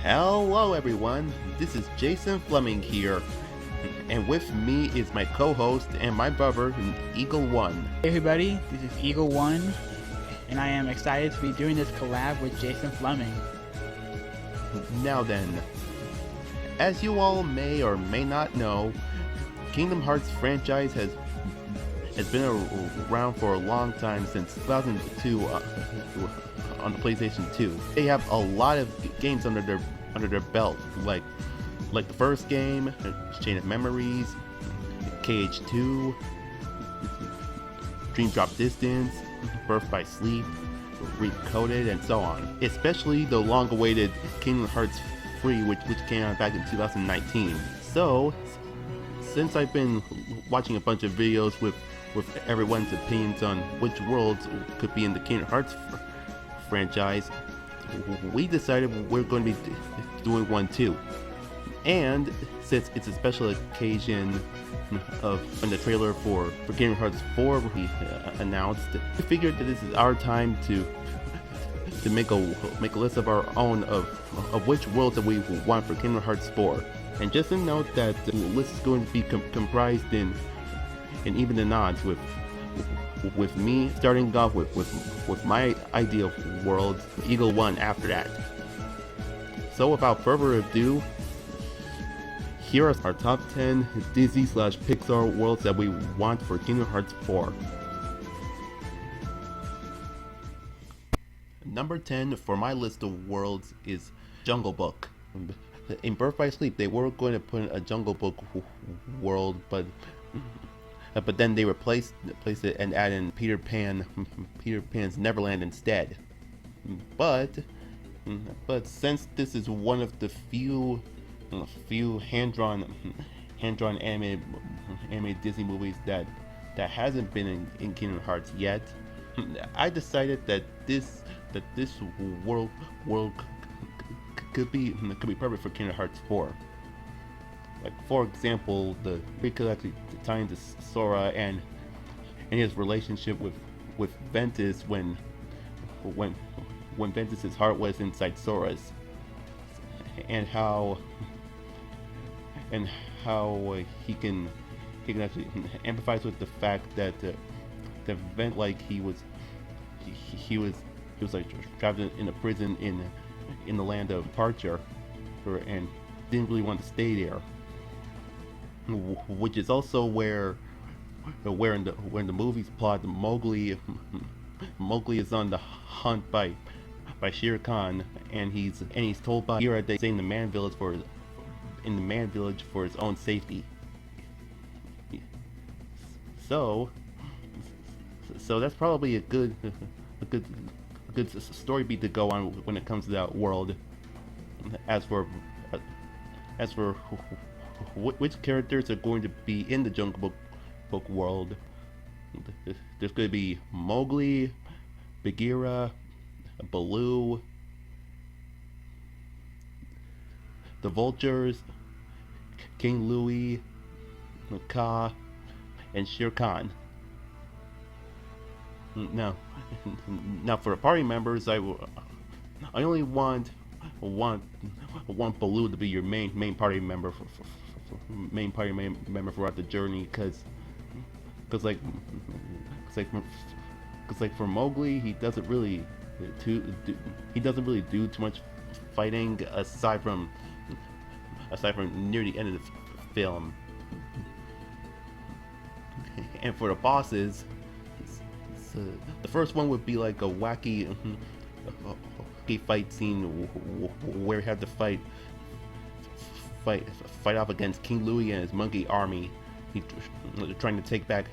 Hello everyone, this is Jason Fleming here, and with me is my co-host and my brother, EagleOne. Hey everybody, this is EagleOne, and I am excited to be doing this collab with Jason Fleming. Now then, as you all may or may not know, Kingdom Hearts franchise has been around for a long time, since 2002 on the PlayStation 2. They have a lot of games under their belt, like the first game, Chain of Memories, KH2, Dream Drop Distance, Birth by Sleep, Recoded, and so on. Especially the long-awaited Kingdom Hearts 3, which came out back in 2019. So, since I've been watching a bunch of videos with everyone's opinions on which worlds could be in the Kingdom Hearts franchise, we decided we're going to be doing one too. And since it's a special occasion of when the trailer for Kingdom Hearts 4 we announced, we figured that this is our time to make a list of our own of which worlds that we want for Kingdom Hearts 4. And just a note that the list is going to be comprised in even and odds, with me starting off with my ideal world, EagleOne after that. So without further ado, here are our top 10 Disney/Pixar worlds that we want for Kingdom Hearts 4. Number 10 for my list of worlds is Jungle Book. In Birth by Sleep, they were going to put a Jungle Book world, but then they replaced it and added in Peter Pan's Neverland instead. But since this is one of the few hand-drawn animated Disney movies that hasn't been in Kingdom Hearts yet, I decided that this world could be perfect for Kingdom Hearts 4. Like, for example, we could actually tie into Sora and his relationship with Ventus when Ventus's heart was inside Sora's, and how he can actually empathize with the fact that the Vent, like he was like trapped in a prison in the land of departure, and didn't really want to stay there. Which is also where in the movie's plot, Mowgli is on the hunt by Shere Khan, and he's told by Ira that he's in the Man Village for his own safety. So that's probably a good story beat to go on when it comes to that world. As for which characters are going to be in the Jungle Book world, there's going to be Mowgli, Bagheera, Baloo, the Vultures, King Louie, Kaa, and Shere Khan. Now for the party members, I only want Baloo to be your main party member throughout the journey, because for Mowgli, he doesn't really do too much fighting aside from near the end of the film. And for the bosses, the first one would be like a wacky fight scene where you have to fight off against King Louie and his monkey army. Trying to take back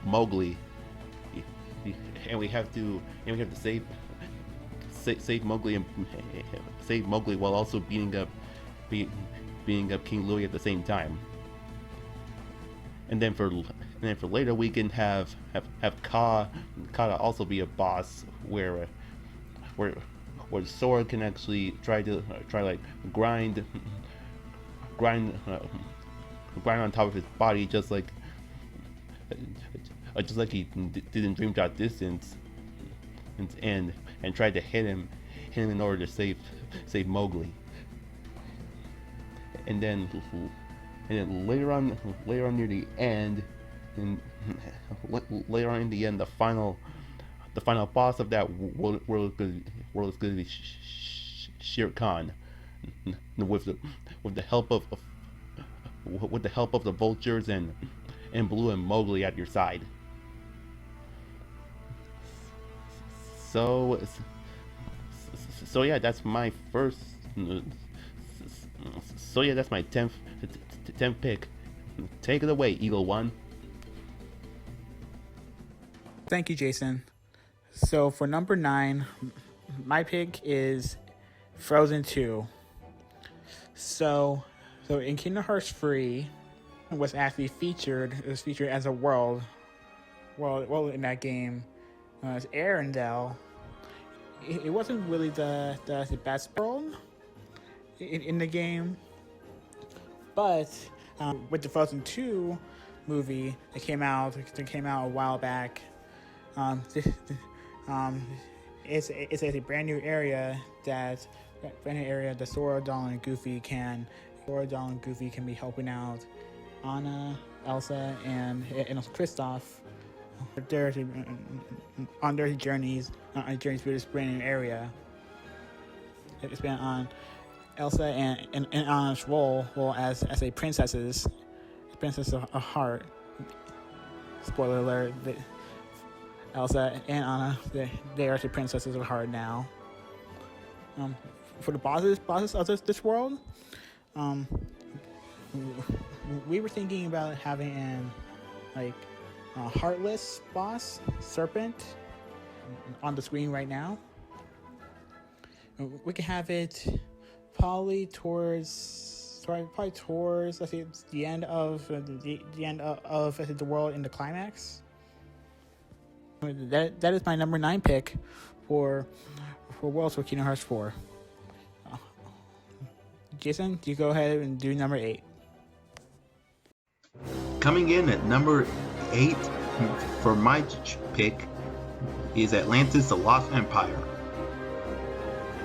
Mowgli, and we have to save Mowgli while also beating up King Louie at the same time. And then for later, we can have Kaa also be a boss, where Sora can actually try like grind on top of his body, just like he did in Dream Drop Distance, and tried to hit him him in order to save Mowgli. And then later on near the end, and later on in the end, the final boss of that world is going to be Shere Khan, with the help of the vultures and Blue and Mowgli at your side. So yeah, that's my first. So yeah, that's my 10th pick. Take it away, EagleOne. Thank you, Jason. So for number 9, my pick is Frozen 2. So in Kingdom Hearts 3 was actually featured. It was featured as a world in that game. As Arendelle. It wasn't really the best world in the game, but with the Frozen 2 movie that came out a while back, it's a brand new area that Sora, Donald, and Goofy can be helping out Anna, Elsa, and also Kristoff on their journeys through this brand new area. It's been on Elsa and Anna's role as a princess of heart. Spoiler alert: Elsa and Anna, they are the princesses of heart now. For the bosses of this world, we were thinking about having a heartless boss, Serpent, on the screen right now. We can have it probably towards the end of the world in the climax. That is my number 9 pick for Worlds for Kingdom Hearts 4. Jason, you go ahead and do number 8. Coming in at number 8 for my pick is Atlantis: The Lost Empire.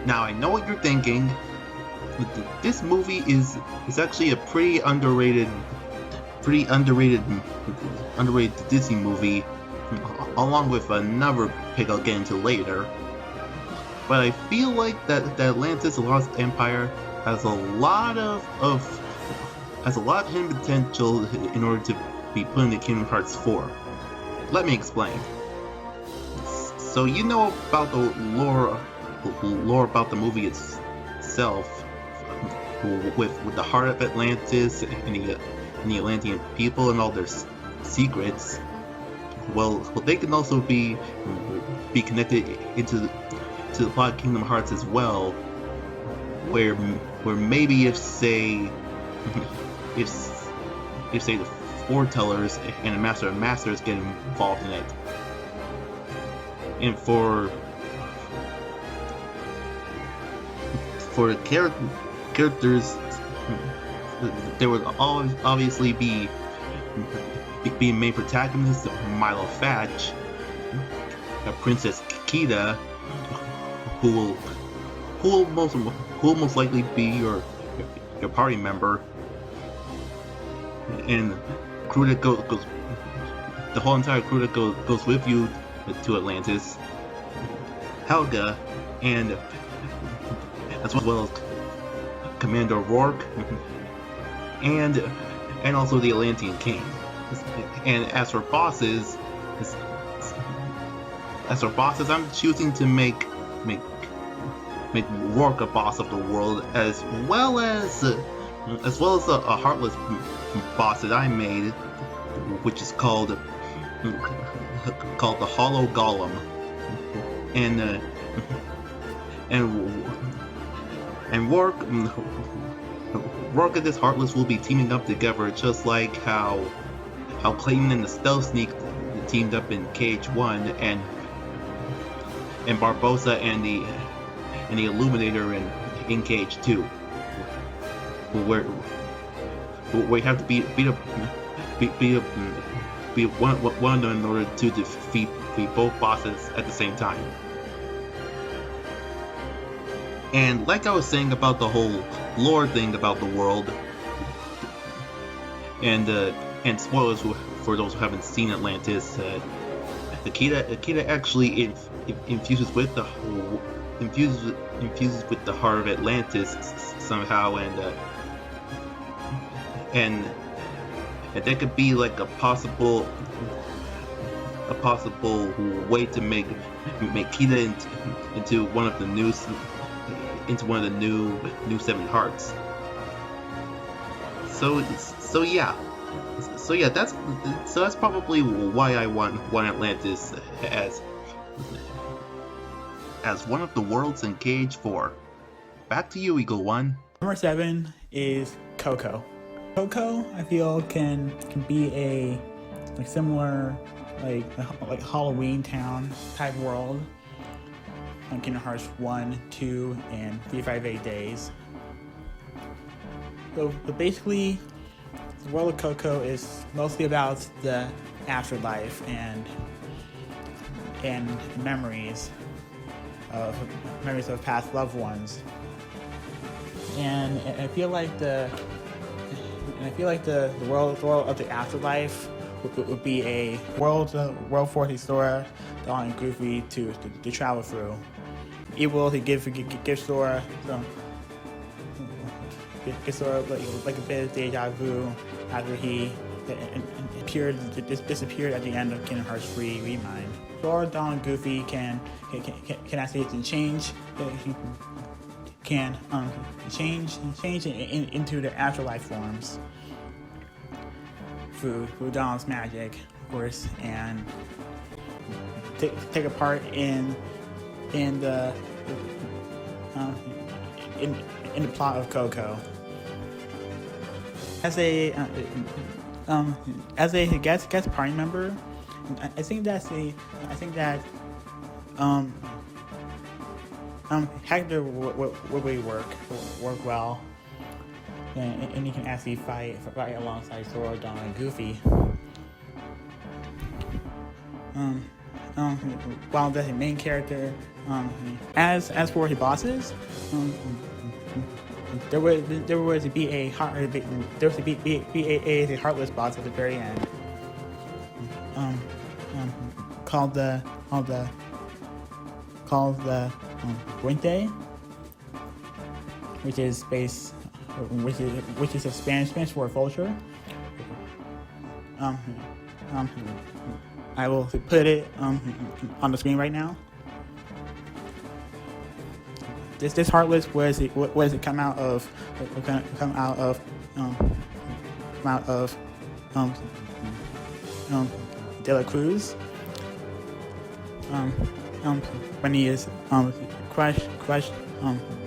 Now I know what you're thinking. This movie is actually a pretty underrated Disney movie, along with another pick I'll get into later. But I feel like that Atlantis: The Lost Empire has a lot of hidden potential in order to be put into Kingdom Hearts 4. Let me explain. So you know about the lore about the movie itself, with the heart of Atlantis and the Atlantean people and all their secrets. Well, they can also be connected into the plot of Kingdom Hearts as well, where maybe if say the Foretellers and the Master of Masters get involved in it, and for the characters, there would obviously be main protagonist Milo Fatch, Princess Kida, who will most likely be your party member, and crew that goes the whole entire crew that goes with you to Atlantis, Helga, and as well as Commander Rourke, and also the Atlantean King. And as for bosses, I'm choosing to make Rourke a boss of the world, as well as a heartless boss that I made, which is called the Hollow Golem, and Rourke and this heartless will be teaming up together, just like how Clayton and the Stealth Sneak teamed up in KH1, and Barbossa and the Illuminator in KH2, where you have to beat one of them in order to defeat both bosses at the same time. And like I was saying about the whole lore thing about the world, and spoilers for those who haven't seen Atlantis, Akita actually infuses with the heart of Atlantis somehow, and that could be like a possible way to make Kita into one of the new seven hearts. So yeah, that's probably why I want Atlantis as one of the worlds in KH4. Back to you, EagleOne. Number 7 is Coco. Coco, I feel, can be a similar like Halloween Town type world on Kingdom Hearts 1, 2, and 358 days. So basically, the world of Coco is mostly about the afterlife and memories of past loved ones. And I feel like the world of the afterlife would be a world for Sora, Dawn, and Goofy to travel through. Able to give Sora like a bit of deja vu after he disappeared at the end of Kingdom Hearts 3 Remind. Sora, Dawn, and Goofy can actually change into their afterlife forms through Dawn's magic, of course, and take a part in the plot of Coco. As a guest party member, I think that Hector would really work well, and he can actually fight alongside Sora, Dawn, and Goofy. While the main character, as for his bosses, there was to be a heartless boss at the very end, called the Puente, which is a Spanish for vulture. I will put it on the screen right now. This heartless was it come out of De La Cruz. When he is crushed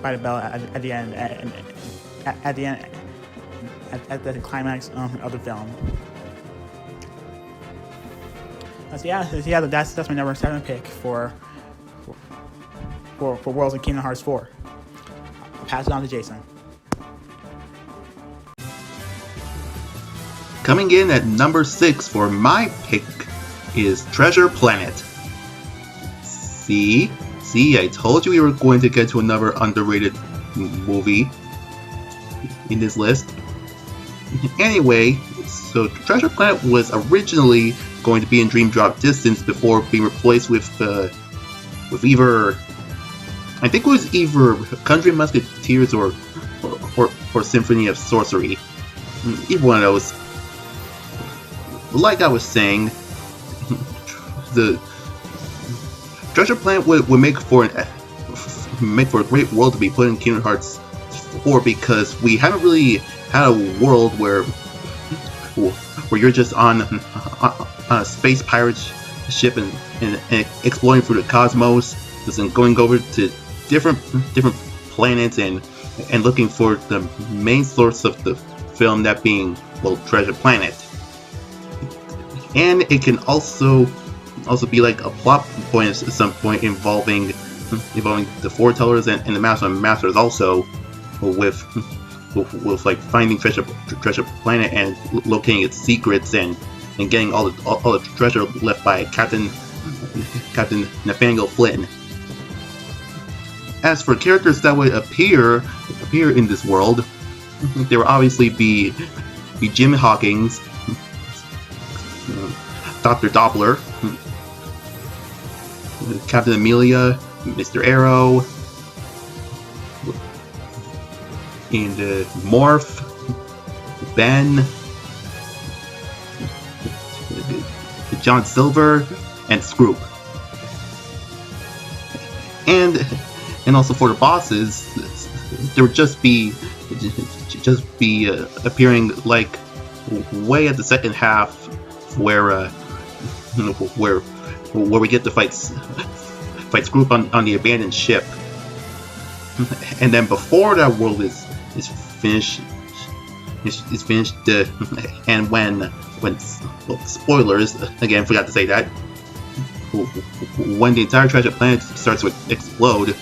by the bell at the end at the climax of the film. That's my number 7 pick for Worlds of Kingdom Hearts 4. I'll pass it on to Jason. Coming in at number 6 for my pick is Treasure Planet. See, I told you we were going to get to another underrated movie in this list. Anyway, so Treasure Planet was originally going to be in Dream Drop Distance before being replaced with either, I think it was either Country Musketeers or Symphony of Sorcery. Either one of those. Like I was saying, the Treasure Planet would make for a great world to be put in Kingdom Hearts 4, because we haven't really had a world where you're just on a space pirate ship and exploring through the cosmos, and going over to different planets and looking for the main source of the film, that being, well, Treasure Planet. And it can also be like a plot point at some point involving the Foretellers and the Masters also, with like finding treasure planet and locating its secrets and getting all the treasure left by Captain Nathaniel Flynn. As for characters that would appear in this world, there will obviously be Jim Hawkins, Dr. Doppler, Captain Amelia, Mr. Arrow, and Morph, Ben, John Silver, and Scroop. And also for the bosses, there would just be appearing like way at the second half, where we get to fight Scroop on the abandoned ship, and then before that world is finished, and when spoilers again, forgot to say that, when the entire treasure planet starts to explode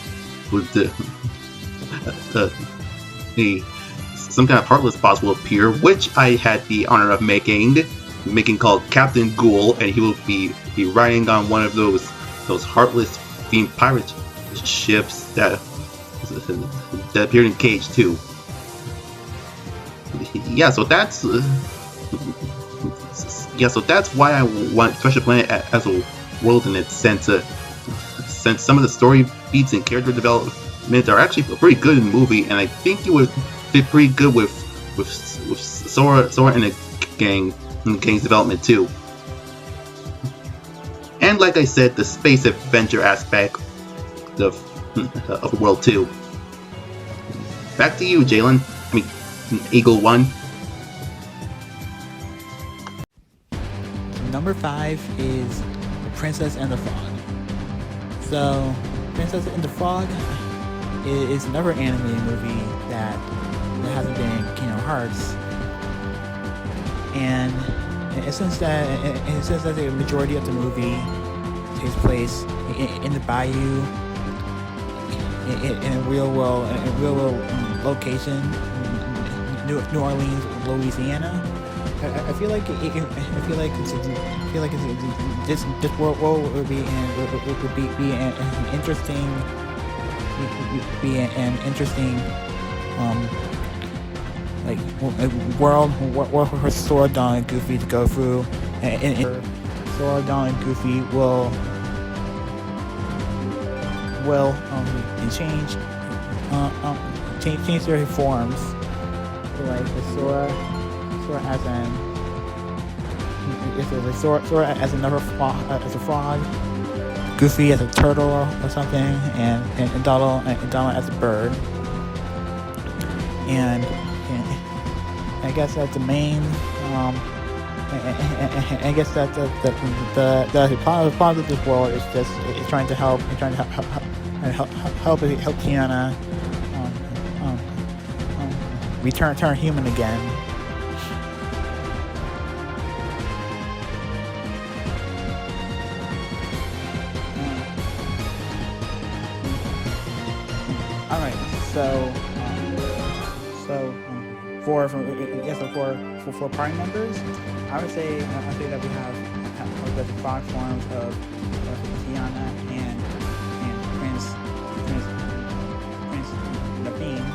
with some kind of heartless boss will appear, which I had the honor of making called Captain Ghoul, and he will be riding on one of those heartless themed pirate ships that appeared in Cage 2. Yeah, so that's why I want Treasure Planet as a world in its sense. Since some of the story beats and character development are actually pretty good in the movie, and I think it would fit pretty good with Sora and the gang's development too. And like I said, the space adventure aspect of the world too. Back to you, Jalen. I mean, EagleOne. Number 5 is The Princess and the Frog. So, Princess and the Frog is another animated movie that hasn't been in Kingdom Hearts, and since that the majority of the movie takes place in the bayou, in a real world location, New Orleans, Louisiana. I feel like this world would be an interesting like world for Sora, Donald, and Goofy to go through, and Sora, Donald, and Goofy will change their forms. So like the Sora as another frog, as a frog, Goofy as a turtle or something, and Donald as a bird. And I guess that's the main. I guess that the plot of this world is trying to help Tiana turn human again. All right, so for party members, I would say that we have the frog forms of Tiana and Prince Naveen,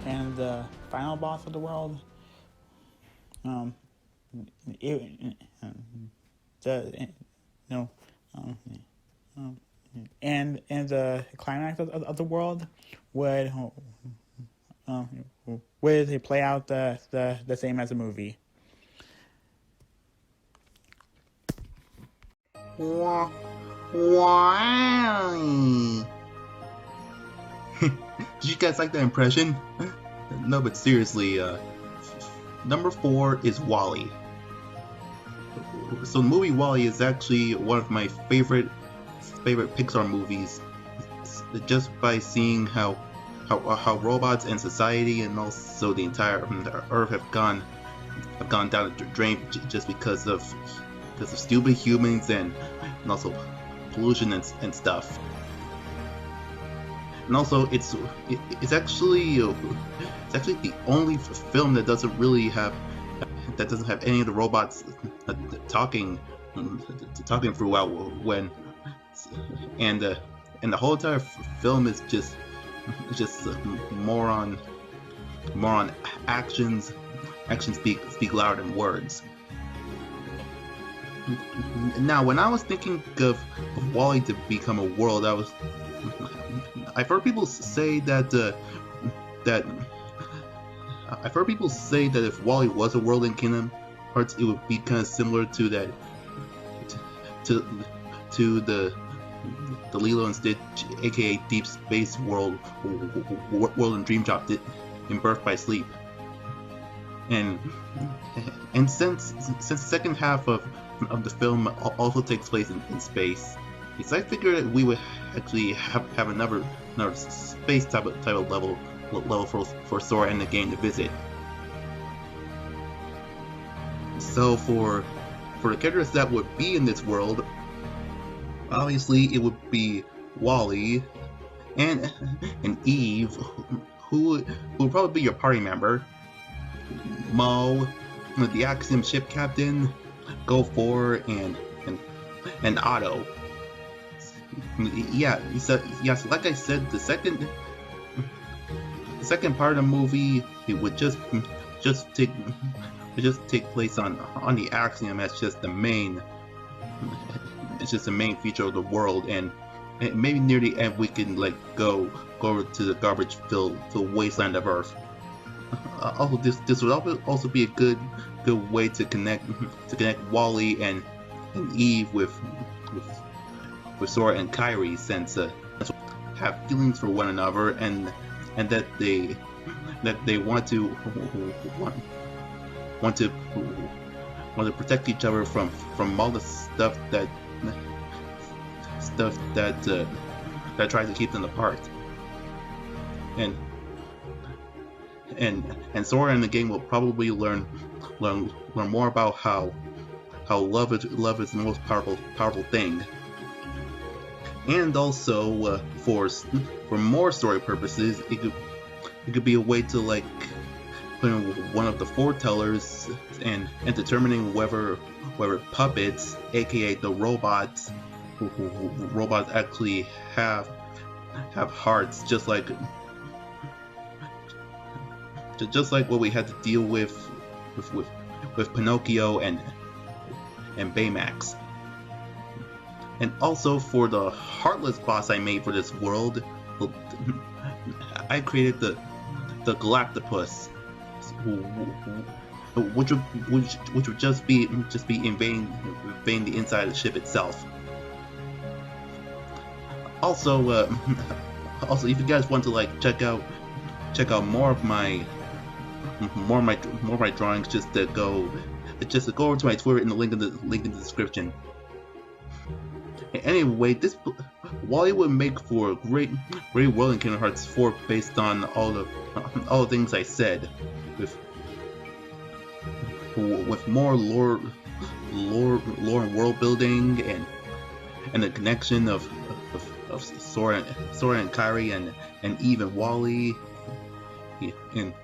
and the final boss of the world, and the climax of the world would play out the same as a movie. Wow. Did you guys like that impression? No, but seriously, number 4 is WALL-E. So the movie WALL-E is actually one of my favorite Pixar movies, just by seeing how robots and society and also the entire Earth have gone down the drain just because of stupid humans and also pollution and stuff. And also, it's actually the only film that doesn't have any of the robots talking throughout, and the whole entire film is just more on actions. Actions speak louder than words. Now, when I was thinking of WALL-E to become a world, I've heard people say that if WALL-E was a world in Kingdom Hearts, it would be kind of similar to that to the Lilo and Stitch, aka Deep Space World in Dream Drop did in Birth by Sleep. And since the second half of the film also takes place in space, I figured that we would actually have another space type of level for Sora and the game to visit. So for the characters that would be in this world, obviously it would be WALL-E and Eve, who would probably be your party member. Mo, the Axiom ship captain, Go 4, and Otto. Yeah, so like I said, the second part of the movie, it would just take place on the Axiom as just the main. It's just the main feature of the world, and maybe near the end we can go over to the garbage-filled wasteland of Earth. Also, this would also be a good way to connect WALL-E and Eve with Sora and Kairi, since have feelings for one another, and that they want to protect each other from all the stuff that tries to keep them apart. And Sora in the game will probably learn more about how love is the most powerful thing. And also for more story purposes, it could be a way to put in one of the foretellers and determining whether puppets, aka the robots, robots actually have hearts, just like what we had to deal with Pinocchio and Baymax. And also for the heartless boss I made for this world, I created the Galactopus, which would just be invading the inside of the ship itself. Also, if you guys want to check out more of my drawings, just to go over to my Twitter in the link in the description. Anyway, this WALL-E would make for a great world in Kingdom Hearts 4 based on all the things I said, with more lore and world building, and the connection of Sora and Kairi and Eve and WALL-E, and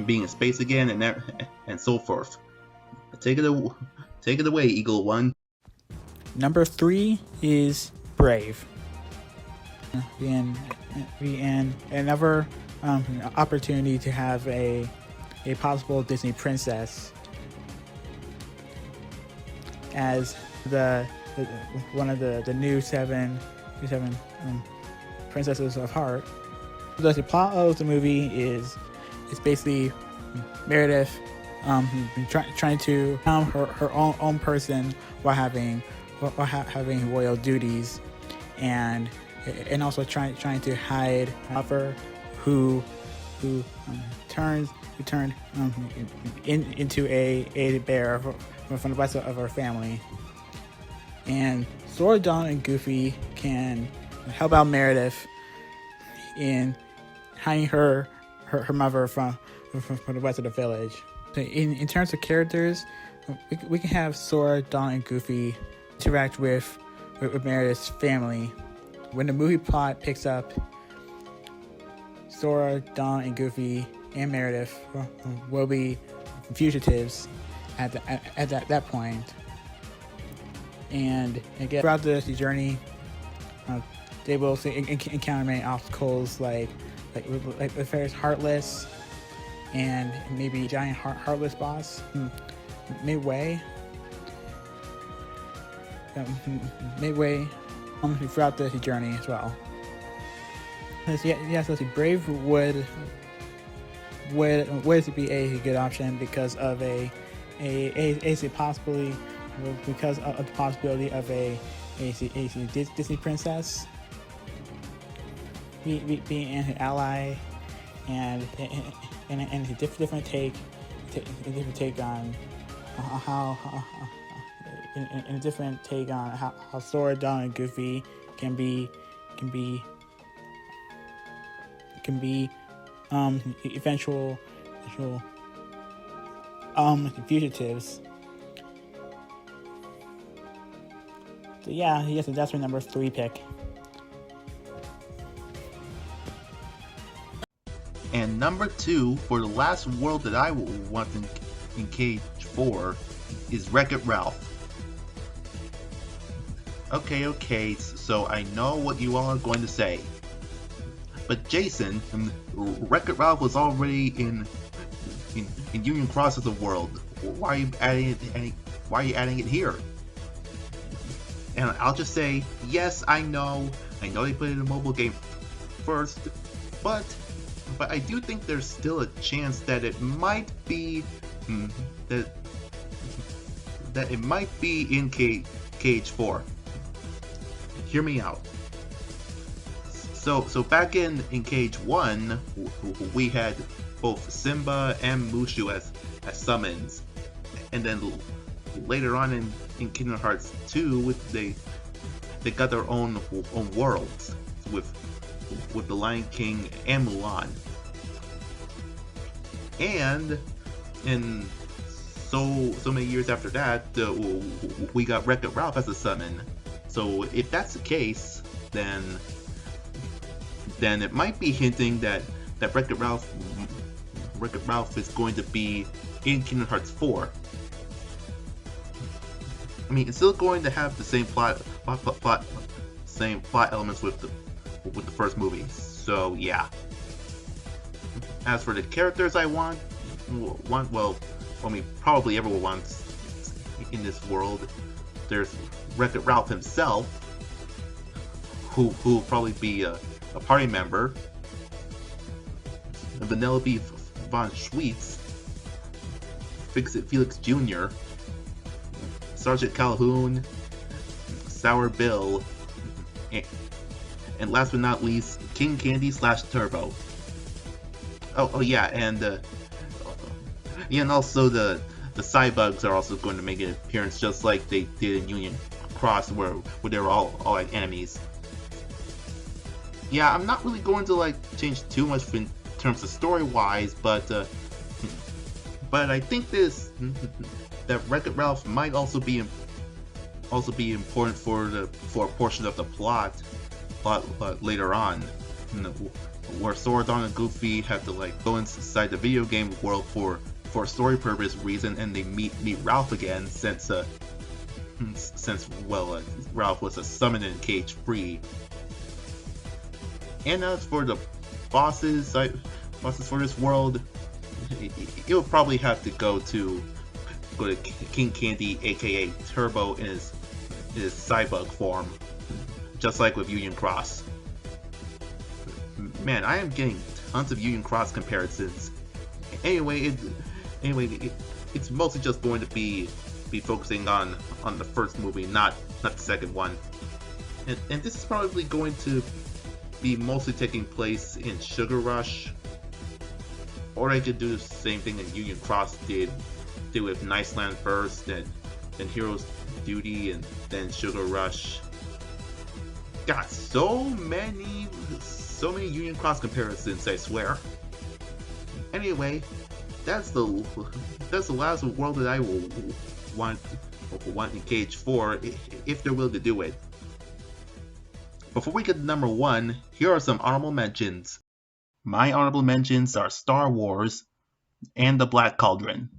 being in space again, and so forth. Take it away, EagleOne. Number 3 is Brave. And another opportunity to have a possible Disney princess as one of the new seven princesses of heart. The plot of the movie is basically Meredith trying to become her own person while having royal duties, and also trying to hide her who turned into a bear from the rest of her family. And Sora, Dawn, and Goofy can help out Meredith in hiding her mother from the rest of the village. So in terms of characters, we can have Sora, Dawn, and Goofy interact with Meredith's family. When the movie plot picks up, Sora, Dawn, and Goofy and Meredith will be fugitives at that point. And again, throughout the journey, They will also encounter many obstacles like the Ferris Heartless and maybe giant Heartless boss midway. Midway throughout the journey as well. Yes, let's see. Brave would be a good option because of possibly because of the possibility of a Disney princess being an ally and a different take on how in a different take on how Sora, Donald, and Goofy can be eventual fugitives. So yeah, yes, that's my number 3 pick. And number 2, for the last world that I will want in Cage 4, is Wreck-It Ralph. Okay, so I know what you all are going to say. But Jason, Wreck-It Ralph was already in Union Cross as a world. Why are you adding it here? And I'll just say, yes, I know they put it in a mobile game first, but I do think there's still a chance that it might be that it might be in Cage 4. Hear me out. So back in Cage 1, we had both Simba and Mushu as summons, and then later on in Kingdom Hearts 2, they got their own worlds with the Lion King and Mulan, and so many years after that, we got Wreck-It Ralph as a summon. So if that's the case, then it might be hinting that Wreck-It Ralph is going to be in Kingdom Hearts 4. I mean, it's still going to have the same plot elements with the first movie. So yeah. As for the characters I want, well, I mean, probably everyone wants in this world. There's Wreck-It Ralph himself, who will probably be a party member. Vanellope von Schweetz, Fix-It Felix Jr., Sergeant Calhoun, Sour Bill, and last but not least, King Candy / Turbo. Oh yeah, and also the Cybugs are also going to make an appearance, just like they did in Union Cross, where they were all like enemies. Yeah, I'm not really going to change too much in terms of story-wise, but I think that Wreck-It Ralph might also be important for a portion of the plot later on, where Sora, Donald, and Goofy have to go inside the video game world for a story purpose reason, and they meet Ralph again since Ralph was a summon in Cage 3. And as for the bosses for this world, it would probably have to go to King Candy, aka Turbo, in his Cybug form, just like with Union Cross. Man, I am getting tons of Union Cross comparisons. Anyway, it's mostly just going to be focusing on the first movie, not the second one. And this is probably going to be mostly taking place in Sugar Rush, or I could do the same thing that Union Cross did with Niceland first, and then Hero's Duty, and then Sugar Rush. Got so many Union Cross comparisons, I swear. Anyway, that's the last world that I will want in Cage 4, if they're willing to do it. Before we get to number 1, here are some honorable mentions. My honorable mentions are Star Wars and The Black Cauldron.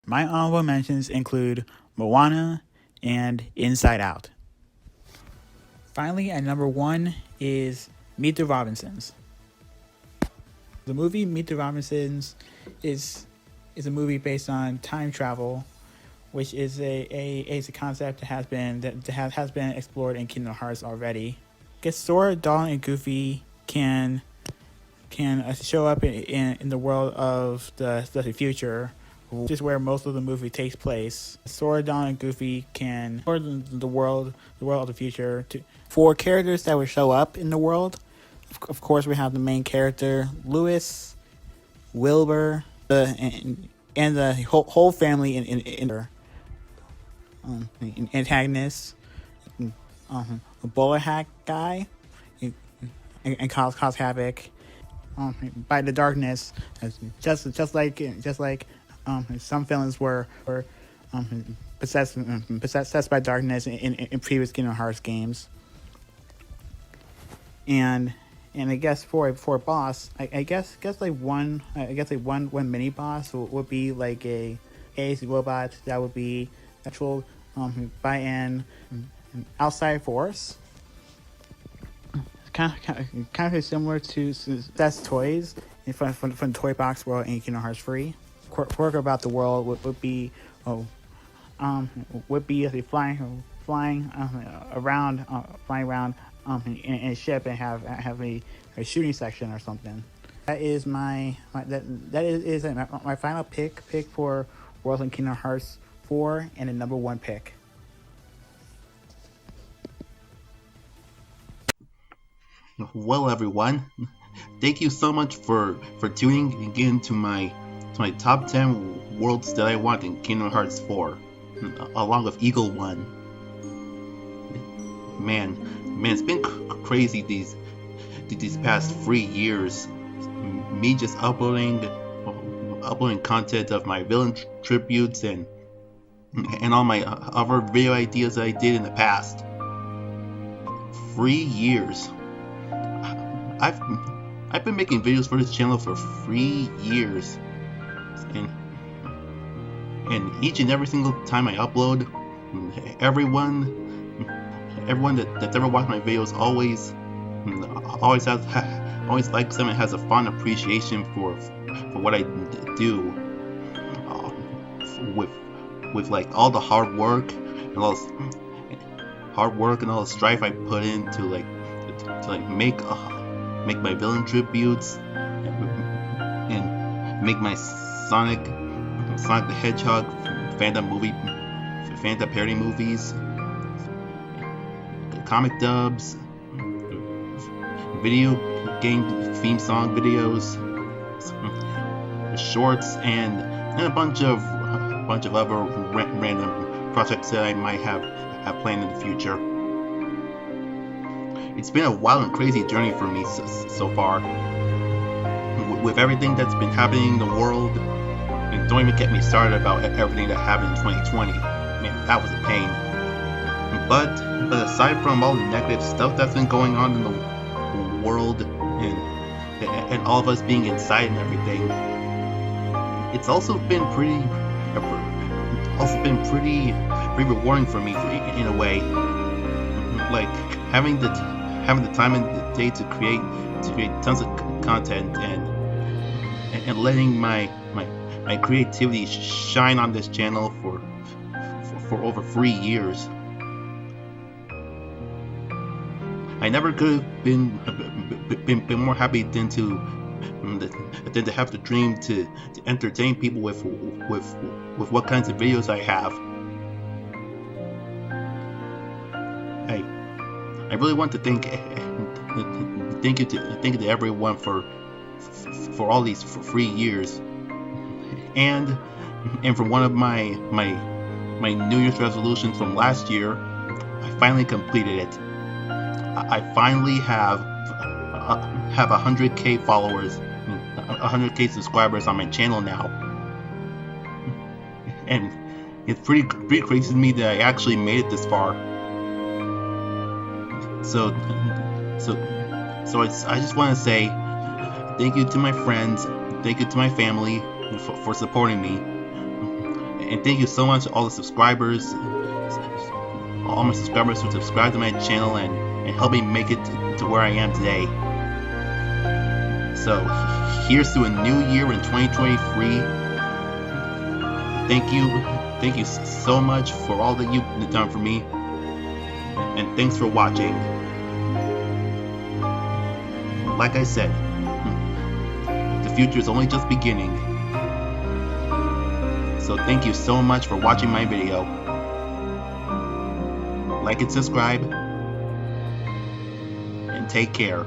My honorable mentions include Moana and Inside Out. Finally, at number 1 is Meet the Robinsons. The movie Meet the Robinsons is a movie based on time travel, which is a concept that has been explored in Kingdom Hearts already. I guess Sora, Donald, and Goofy can show up in the world of the future, which is where most of the movie takes place. Sora, Donald, and Goofy can explore the world of the future. For characters that would show up in the world, of course, we have the main character, Lewis, Wilbur, and the whole family in antagonists, a bowler hat guy, and cause havoc by the darkness, just like some villains were possessed by darkness in previous Kingdom Hearts games. And I guess for a boss, I guess one mini boss would be like a robot that would be actual by an outside force. Kind of similar to that's toys from Toy Box World and Kingdom Hearts Free. Quirk about the world would be a flying around in a ship and have a shooting section or something. That is my final pick for World and Kingdom Hearts 4 and the number 1 pick. Well, everyone, thank you so much for tuning again to my top 10 worlds that I want in Kingdom Hearts 4, along with EagleOne. Man, it's been crazy these past 3 years. Me just uploading content of my villain tributes and all my other video ideas that I did in the past. 3 years. I've been making videos for this channel for 3 years, and each and every single time I upload, everyone that's ever watched my videos always likes them and has a fond appreciation for what I do, with like all the hard work and all the strife I put in to make my villain tributes and make my Sonic the Hedgehog Phantom parody movies, comic dubs, video game theme song videos, shorts, and a bunch of other random projects that I might have planned in the future. It's been a wild and crazy journey for me so far, with everything that's been happening in the world, and don't even get me started about everything that happened in 2020. Man, that was a pain. But aside from all the negative stuff that's been going on in the world, and all of us being inside and everything, it's also been pretty rewarding for me in a way, like having the time in the day to create tons of content and letting my creativity shine on this channel for over 3 years. I never could have been more happy than to have the dream to entertain people with what kinds of videos I have. I really want to thank you to everyone for all these 3 years, and for one of my New Year's resolutions from last year, I finally completed it. I finally have 100k followers, 100k subscribers on my channel now, and it's pretty crazy to me that I actually made it this far. So I just want to say thank you to my friends, thank you to my family for supporting me, and thank you so much to all my subscribers who subscribe to my channel and and helped me make it to where I am today. So, here's to a new year in 2023. Thank you so much for all that you've done for me, and thanks for watching. Like I said, the future is only just beginning. So thank you so much for watching my video. Like and subscribe, and take care.